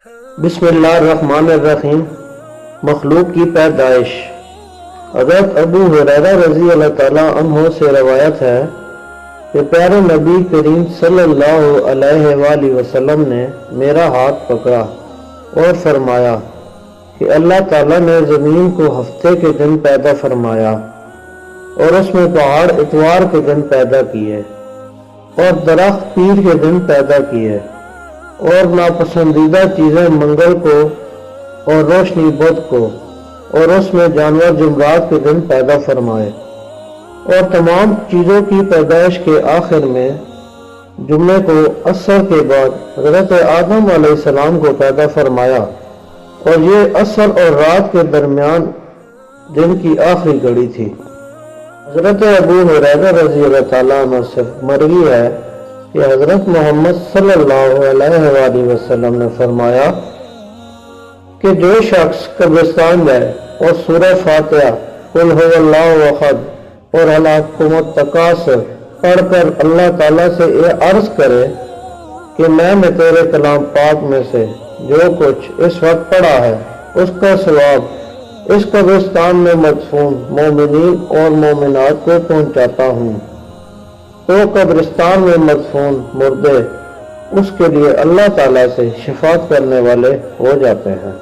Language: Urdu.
بسم اللہ الرحمن الرحیم۔ مخلوق کی پیدائش۔ حضرت ابو ہریرہ رضی اللہ تعالیٰ عنہ سے روایت ہے کہ پیارے نبی کریم صلی اللہ علیہ وآلہ وسلم نے میرا ہاتھ پکڑا اور فرمایا کہ اللہ تعالیٰ نے زمین کو ہفتے کے دن پیدا فرمایا اور اس میں پہاڑ اتوار کے دن پیدا کیے اور درخت پیر کے دن پیدا کیے اور ناپسندیدہ چیزیں منگل کو اور روشنی بدھ کو اور اس میں جانور جمعرات کے دن پیدا فرمائے اور تمام چیزوں کی پیدائش کے آخر میں جمعے کو عصر کے بعد حضرت آدم علیہ السلام کو پیدا فرمایا اور یہ عصر اور رات کے درمیان دن کی آخری گھڑی تھی۔ حضرت ابو ہریرہ رضی اللہ تعالیٰ عنہ سے مروی ہے کہ حضرت محمد صلی اللہ علیہ وآلہ وسلم نے فرمایا کہ جو شخص قبرستان جائے اور سورہ فاتحہ قل هو اللہ احد اور الہاکم التکاثر پڑھ کر اللہ تعالیٰ سے یہ عرض کرے کہ میں نے تیرے کلام پاک میں سے جو کچھ اس وقت پڑھا ہے اس کا ثواب اس قبرستان میں مدفون مومنین اور مومنات کو پہنچاتا ہوں، تو قبرستان میں مدفون مردے اس کے لیے اللہ تعالیٰ سے شفاعت کرنے والے ہو جاتے ہیں۔